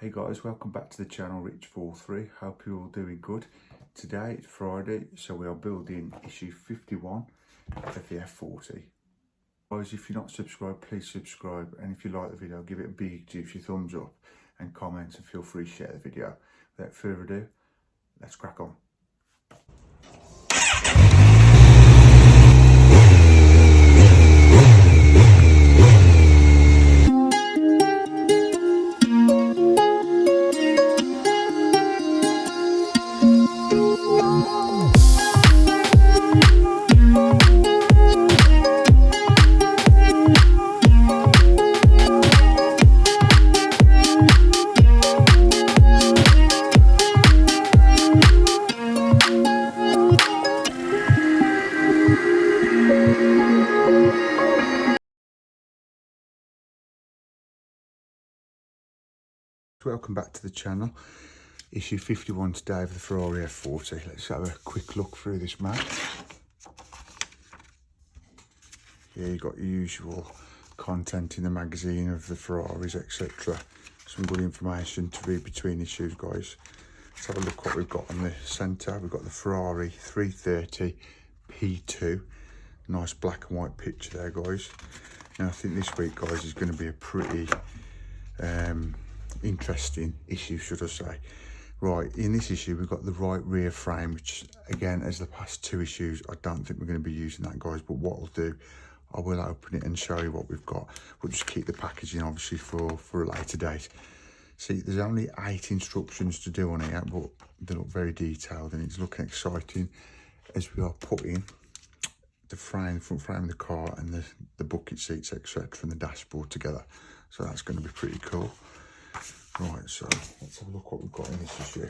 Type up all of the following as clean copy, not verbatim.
Hey guys, welcome back to the channel, Rich43. Hope you're all doing good. Today it's Friday, so we are building issue 51 of the F40. Guys, if you're not subscribed, please subscribe, and if you like the video, give it a big juicy thumbs up and comment, and feel free to share the video. Without further ado, let's crack on. Welcome back to the channel. Issue 51 today of the Ferrari F40. Let's have a quick look through this map. Here you got your usual content in the magazine of the Ferraris, etc. Some good information to read between issues, guys. Let's have a look what we've got on the centre. We've got the Ferrari 330 P2. Nice black and white picture there, guys. Now I think this week, guys, is going to be a pretty interesting issue, should I say. Right, in this issue we've got the right rear frame, which again, as the past two issues, I don't think we're going to be using that, guys, but what I'll do, I will open it and show you what we've got. We'll just keep the packaging obviously for a later date. See, there's only 8 instructions to do on here, but they look very detailed and it's looking exciting as we are putting the front frame of the car and the bucket seats, etc., and the dashboard together. So that's going to be pretty cool. Right, so let's have a look what we've got in this issue.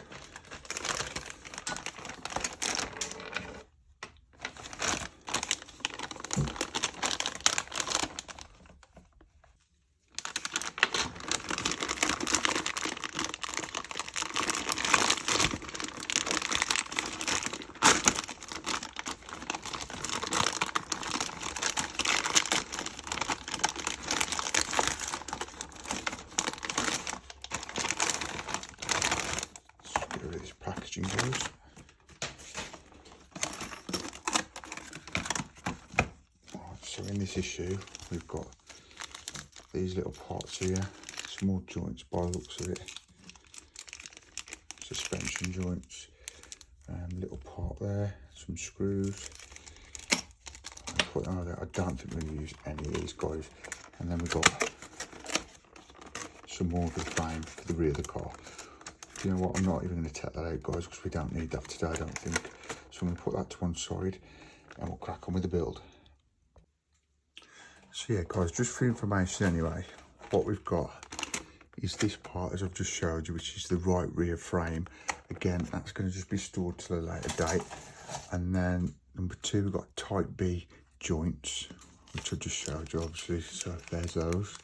This packaging goes. Right, so in this issue we've got these little parts here, small joints by the looks of it, suspension joints, little part there, some screws. I don't think we're going to use any of these, guys. And then we've got some more of the frame for the rear of the car. You know what, I'm not even going to take that out, guys, because we don't need that today, I don't think. So I'm going to put that to one side and we'll crack on with the build. So yeah, guys, just for information anyway, what we've got is this part, as I've just showed you, which is the right rear frame. Again, that's going to just be stored till a later date. And then number 2, we've got type B joints, which I just showed you, obviously. So there's those.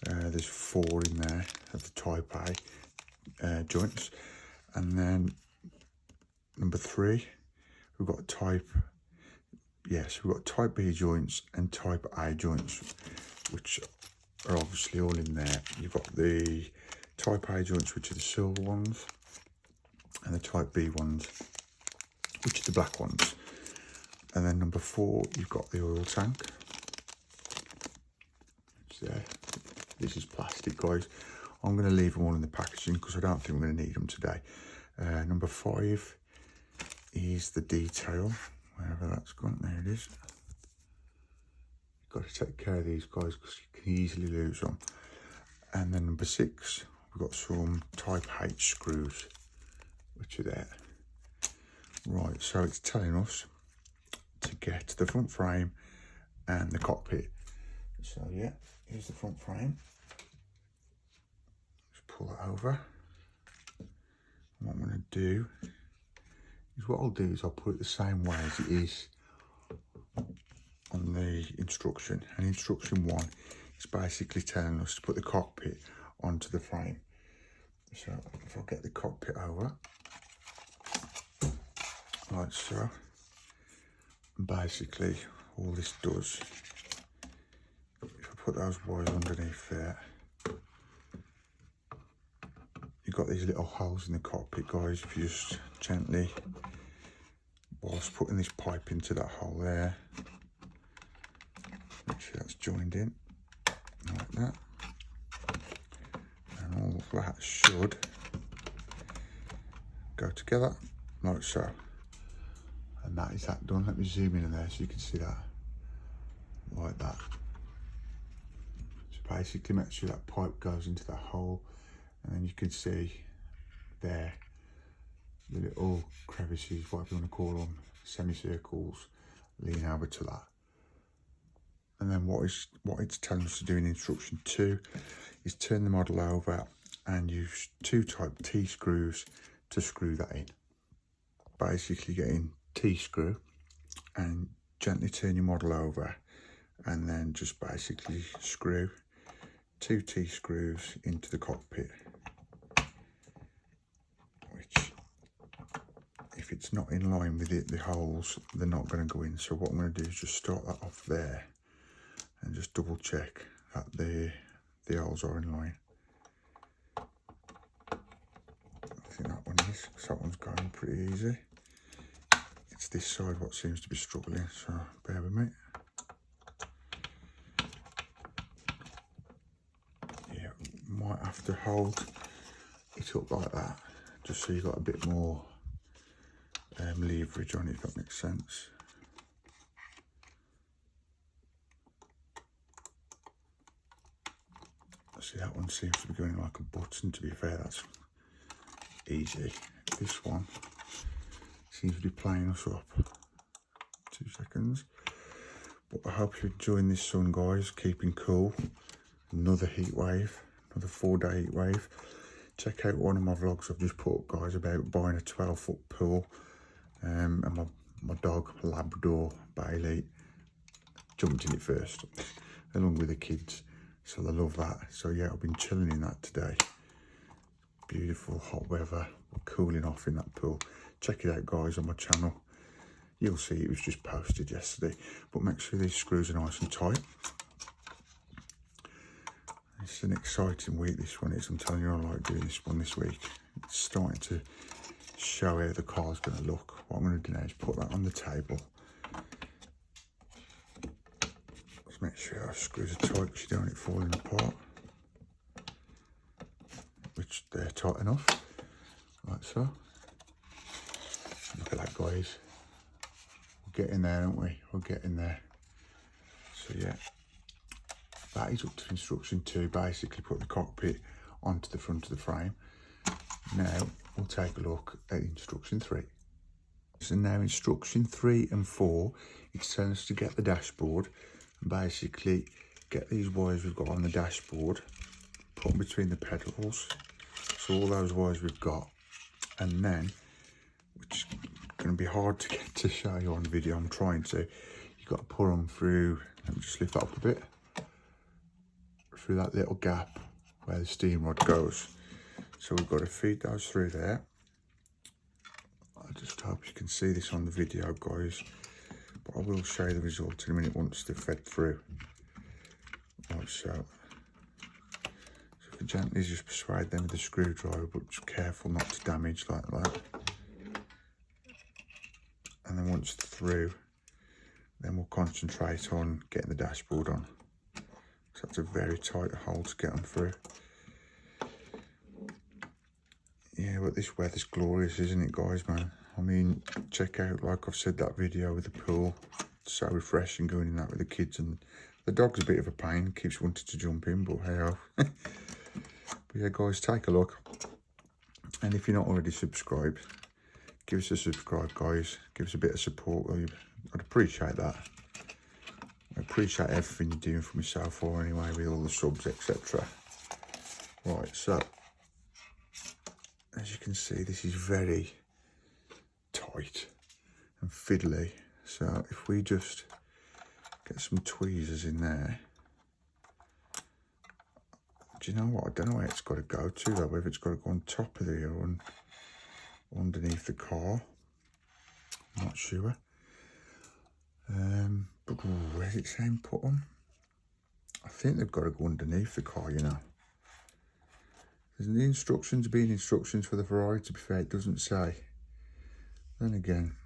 There's 4 in there of the type A. Joints, and then number 3 we've got type B joints and type A joints, which are obviously all in there. You've got the type A joints, which are the silver ones, and the type B ones, which are the black ones. And then number 4, you've got the oil tank. It's there. This is plastic, guys. I'm going to leave them all in the packaging because I don't think we're going to need them today. Number 5 is the detail, wherever that's gone. There it is. You've got to take care of these, guys, because you can easily lose them. And then number 6, we've got some type H screws, which are there. Right, so it's telling us to get the front frame and the cockpit. So yeah, here's the front frame. Pull it over. And what I'm going to do is, what I'll do is I'll put it the same way as it is on the instruction. And instruction 1 is basically telling us to put the cockpit onto the frame. So if I get the cockpit over, like so, and basically all this does, if I put those wires underneath there, got these little holes in the cockpit, guys. If you just gently, whilst putting this pipe into that hole there, make sure that's joined in like that, and all of that should go together like so. And that is that done. Let me zoom in there so you can see that like that. So basically make sure that pipe goes into that hole, and then you can see there the little crevices, whatever you want to call them, semicircles, lean over to that. And then what it's telling us to do in instruction 2 is turn the model over and use 2 type T screws to screw that in. Basically getting T-screw and gently turn your model over, and then just basically screw 2 T-screws into the cockpit, which if it's not in line with it, the holes, they're not going to go in. So what I'm going to do is just start that off there and just double check that the holes are in line. I think that one is, because that one's going pretty easy. It's this side what seems to be struggling, so bear with me. Yeah, might have to hold it up like that, just so you've got a bit more leverage on it, if that makes sense. See, that one seems to be going like a button. To be fair, that's easy. This one seems to be playing us up. 2 seconds. But I hope you're enjoying this sun, guys. Keeping cool. Another heat wave, another 4-day heat wave. Check out one of my vlogs I've just put up, guys, about buying a 12-foot pool. And my dog, Labrador Bailey, jumped in it first, along with the kids. So they love that. So yeah, I've been chilling in that today. Beautiful hot weather. We're cooling off in that pool. Check it out, guys, on my channel. You'll see it was just posted yesterday. But make sure these screws are nice and tight. It's an exciting week, this one is. I'm telling you, I like doing this one this week. It's starting to show how the car's going to look. What I'm going to do now is put that on the table. Just make sure our screws are tight because you don't want it falling apart. Which they're tight enough, like so. Look at that, guys. We're getting there, aren't we? We're getting there. So yeah, that is up to instruction 2. Basically put the cockpit onto the front of the frame. Now we'll take a look at instruction 3. So now instruction 3 and 4, it's telling us to get the dashboard and basically get these wires we've got on the dashboard, put them between the pedals. So all those wires we've got, and then, which is going to be hard to get to show you on video, I'm trying to, you've got to pull them through, let me just lift that up a bit, through that little gap where the steam rod goes. So we've got to feed those through there. I just hope you can see this on the video, guys, but I will show you the result in a minute once they're fed through, like so. Gently just persuade them with the screwdriver, but just careful not to damage like that. And then once through, then we'll concentrate on getting the dashboard on. So that's a very tight hole to get them through. Yeah, but this weather's glorious, isn't it, guys, man? I mean, check out, like I've said, that video with the pool. It's so refreshing going in that with the kids, and the dog's a bit of a pain, keeps wanting to jump in, but hey-ho. But yeah, guys, take a look. And if you're not already subscribed, give us a subscribe, guys. Give us a bit of support. I'd appreciate that. I appreciate everything you're doing for myself, or anyway, with all the subs, etc. Right, so as you can see, this is very tight and fiddly. So if we just get some tweezers in there. Do you know what? I don't know where it's got to go to though, whether it's got to go on top of there or underneath the car. I'm not sure. But where's it saying put them? I think they've got to go underneath the car, you know. There's the instructions being instructions for the Ferrari, to be fair, it doesn't say. Then again,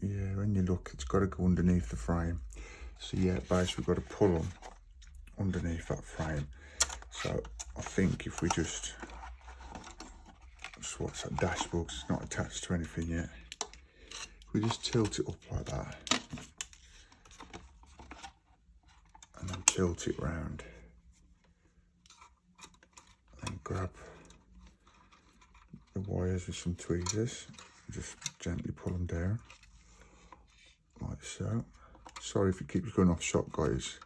yeah, when you look, it's got to go underneath the frame. So yeah, basically we've got to pull them underneath that frame. So I think if we just what's that dashboard, it's not attached to anything yet. If we just tilt it up like that, and then tilt it round, and grab the wires with some tweezers, just gently pull them down, like so. Sorry if it keeps going off shot, guys.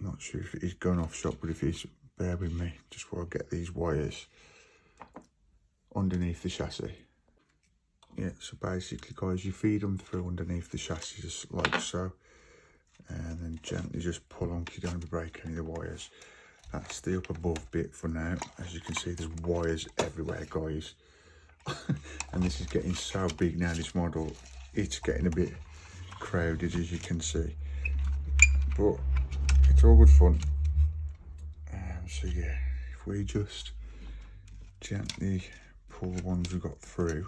Not sure if it is going off shot, but if it is, bear with me, just while I get these wires underneath the chassis. Yeah, so basically, guys, you feed them through underneath the chassis, just like so, and then gently just pull on, because you don't want to break any of the wires. That's the up above bit for now. As you can see, there's wires everywhere, guys. And this is getting so big now, this model, it's getting a bit crowded, as you can see. But it's all good fun. So yeah, if we just gently pull the ones we got through.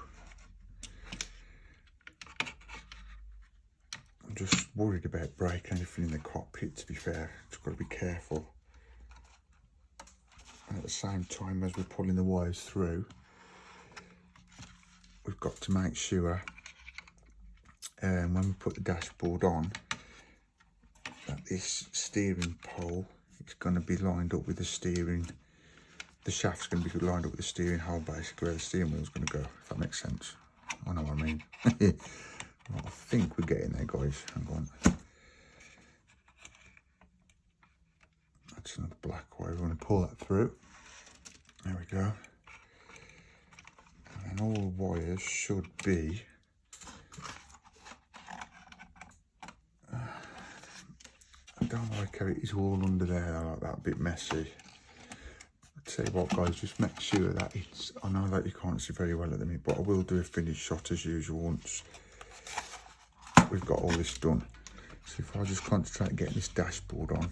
I'm just worried about breaking anything in the cockpit, to be fair. Just got to be careful. And at the same time as we're pulling the wires through, we've got to make sure when we put the dashboard on, that this steering pole, it's going to be lined up with the steering. The shaft's going to be lined up with the steering hole, basically, where the steering wheel's going to go, if that makes sense. I know what I mean. Well, I think we're getting there, guys. Hang on. That's another black wire. We're going to pull that through. There we go. And all the wires should be I don't like how it is all under there. I like that, a bit messy. I'll tell you what, guys, just make sure that it's, I know that you can't see very well at the minute, but I will do a finish shot as usual once we've got all this done. So if I just concentrate on getting this dashboard on,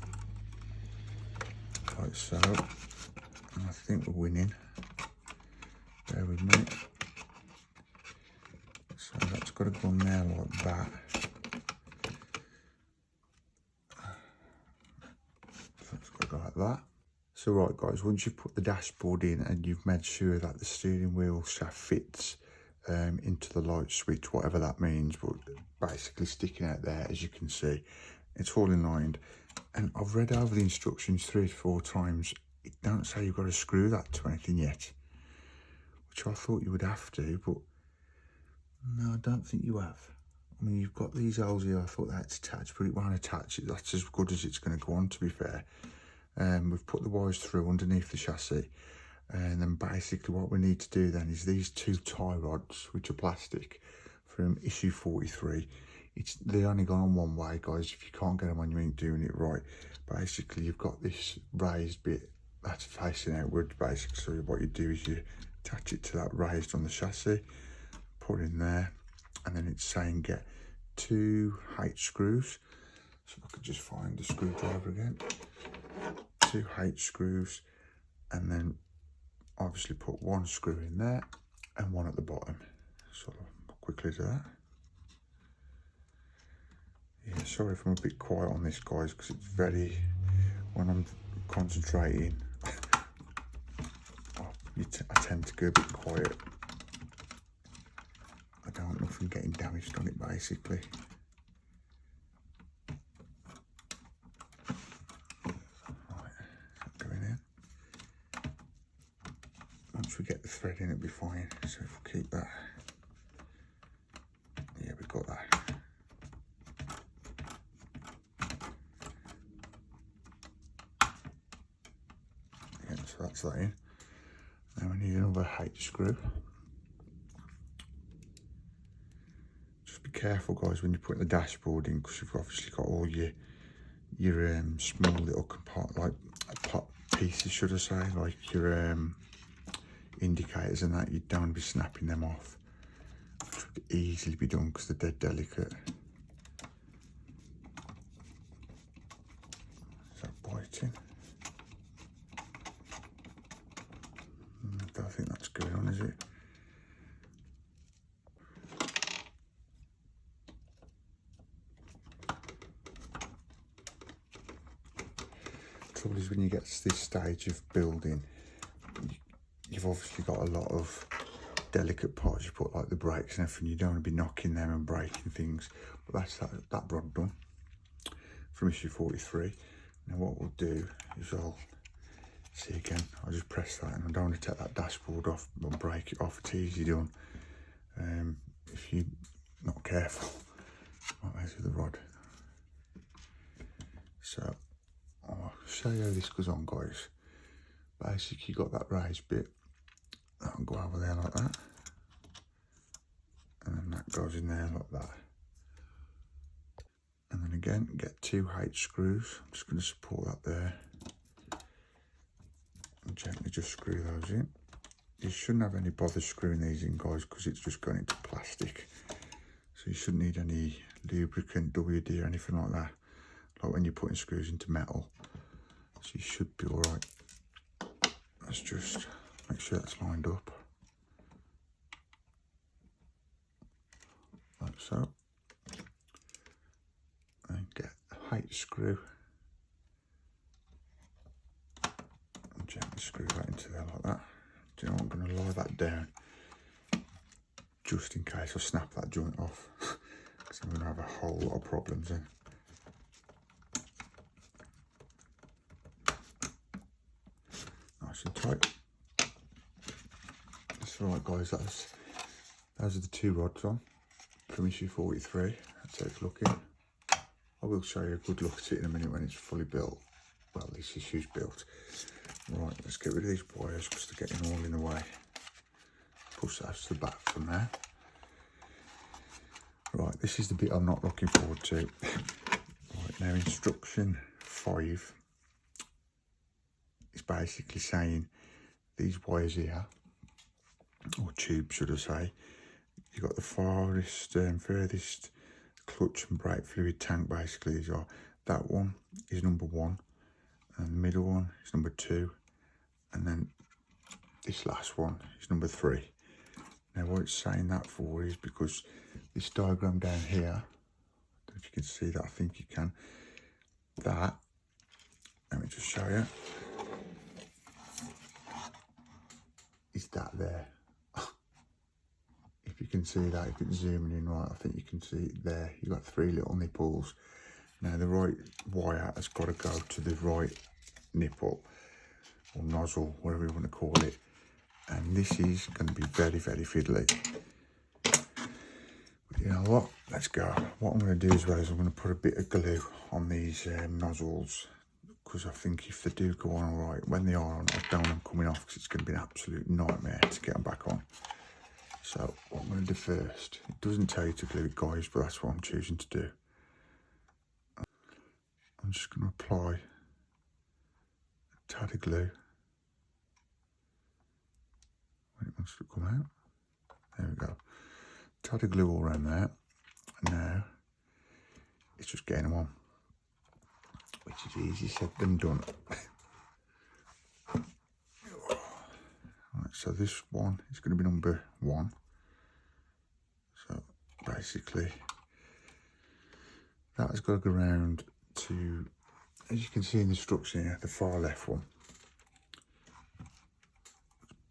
like so, and I think we're winning. Bear with me. So that's got to go on there like that. So it's got to go like that. So right, guys, once you've put the dashboard in and you've made sure that the steering wheel shaft fits into the light switch, whatever that means, but basically sticking out there, as you can see, it's all in line. And I've read over the instructions 3 or 4 times. It don't say you've got to screw that to anything yet, which I thought you would have to, but no, I don't think you have. I mean, you've got these holes here. I thought that's attached, but it won't attach. That's as good as it's going to go on, to be fair. We've put the wires through underneath the chassis, and then basically what we need to do then is these 2 tie rods, which are plastic, from issue 43. They're only gone on one way, guys. If you can't get them on, you ain't doing it right. Basically, you've got this raised bit that's facing outward. Basically, so what you do is you attach it to that raised on the chassis, put it in there, and then it's saying get 2 H screws. So I could just find the screwdriver again. 2 H screws, and then obviously put 1 screw in there and 1 at the bottom. So I'll quickly do that. Yeah, sorry if I'm a bit quiet on this, guys, because it's very, when I'm concentrating, I tend to go a bit quiet. I don't want nothing getting damaged on it, basically. Once we get the thread in, it'll be fine. So if we keep that, yeah, we've got that. Yeah, so that's that in. Now we need another H screw. Just be careful, guys, when you're putting the dashboard in, because you've obviously got all your small little compartment, like pieces, should I say, like your indicators and that. You don't want to be snapping them off, which would easily be done because they're dead delicate. Is that biting? trouble is when you get to this stage of building, you've obviously got a lot of delicate parts you put, like the brakes and everything. You don't want to be knocking them and breaking things. But that's that rod done from issue 43. Now what we'll do is I'll just press that, and I don't want to take that dashboard off and break it off. It's easy done. If you're not careful. Right, there's the rod. So I'll show you how this goes on, guys. Basically, you got that raised bit. That'll go over there like that. And then that goes in there like that. And then again, get 2 H screws. I'm just going to support that there. And gently just screw those in. You shouldn't have any bother screwing these in, guys, because it's just going into plastic. So you shouldn't need any lubricant, WD or anything like that. Like when you're putting screws into metal. So you should be alright. Let's just make sure that's lined up. Like so. And get a H screw. And gently screw that into there like that. Do you know what, I'm going to lie that down. Just in case I snap that joint off. Because I'm going to have a whole lot of problems then. Nice and tight. That's alright, guys, those are the 2 rods on from issue 43. Let's take a look in. I will show you a good look at it in a minute when it's fully built. Well, this issue's built. Right, let's get rid of these wires because they're getting all in the way. Push that to the back from there. Right, this is the bit I'm not looking forward to. Right, now instruction 5 is basically saying these wires here, or tubes should I say, you've got the furthest clutch and brake fluid tank. Basically these are, that one is number 1 and the middle one is number 2, and then this last one is number 3. Now what it's saying that for is because this diagram down here, I don't know if you can see that, I think you can, that, let me just show you, is that there. If you can see that, if it's zooming in right, I think you can see it there. You've got 3 little nipples. Now the right wire has got to go to the right nipple, or nozzle, whatever you want to call it. And this is going to be very, very fiddly. But you know what? Let's go. What I'm going to do as well is I'm going to put a bit of glue on these nozzles, because I think if they do go on all right, when they are on, I don't want them coming off, because it's going to be an absolute nightmare to get them back on. So what I'm going to do first, it doesn't tell you to glue it, guys, but that's what I'm choosing to do. I'm just going to apply a tad of glue when it wants to come out. There we go. Tad of glue all around there. And now it's just getting them on, which is easy said than done. Right, so this one is going to be number 1. So basically that has got to go around to, as you can see in the instruction here, the far left one.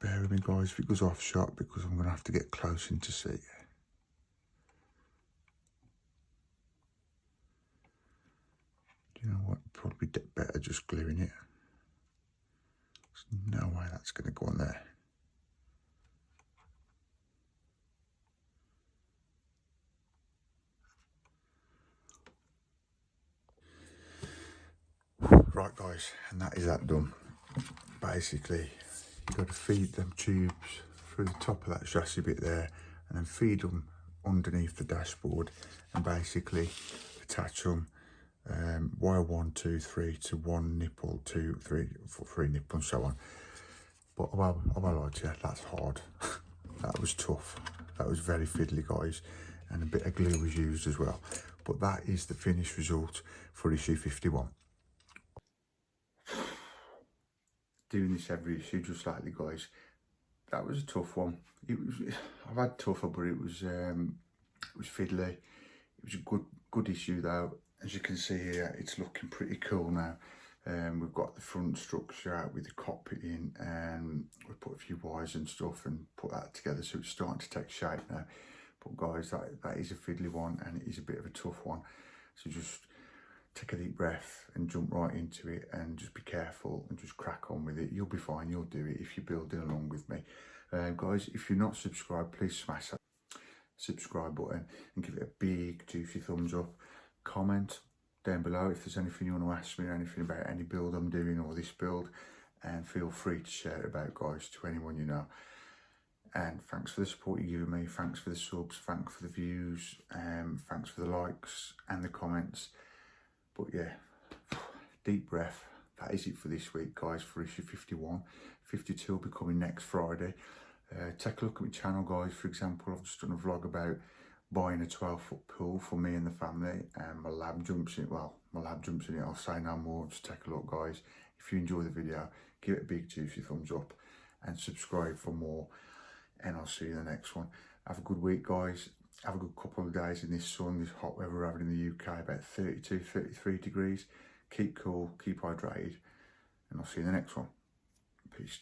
Bear with me, guys, if it goes off shot, because I'm going to have to get close in to see. Do you know what? Probably better just gluing it. There's no way that's going to go on there. Right, guys, and that is that done. Basically, you've got to feed them tubes through the top of that chassis bit there, and then feed them underneath the dashboard, and basically attach them wire 1, 2, 3 to 1 nipple, 2, 3, 4, 3 nipple, and so on. But I won't lie to you, that's hard. That was tough. That was very fiddly, guys, and a bit of glue was used as well. But that is the finished result for issue 51. Doing this every issue just slightly, guys. That was a tough one. It was. I've had tougher, but it was fiddly. It was a good issue though. As you can see here, it's looking pretty cool now. We've got the front structure out with the cockpit in, and we put a few wires and stuff and put that together, so it's starting to take shape now. But guys, that is a fiddly one, and it is a bit of a tough one. So just take a deep breath and jump right into it, and just be careful and just crack on with it. You'll be fine, you'll do it if you're building along with me. Guys, if you're not subscribed, please smash that subscribe button and give it a big juicy thumbs up. Comment down below if there's anything you want to ask me or anything about any build I'm doing or this build, and feel free to share it about, guys, to anyone you know. And thanks for the support you're giving me, thanks for the subs, thanks for the views, thanks for the likes and the comments. But yeah, deep breath. That is it for this week, guys, for issue 51. 52 will be coming next Friday. Take a look at my channel, guys. For example, I've just done a vlog about buying a 12-foot pool for me and the family, and my lab jumps in. Well, my lab jumps in it. I'll say no more. Just take a look, guys. If you enjoy the video, give it a big juicy thumbs up and subscribe for more. And I'll see you in the next one. Have a good week, guys. Have a good couple of days in this sun, this hot weather we're having in the UK, about 32, 33 degrees. Keep cool, keep hydrated, and I'll see you in the next one. Peace.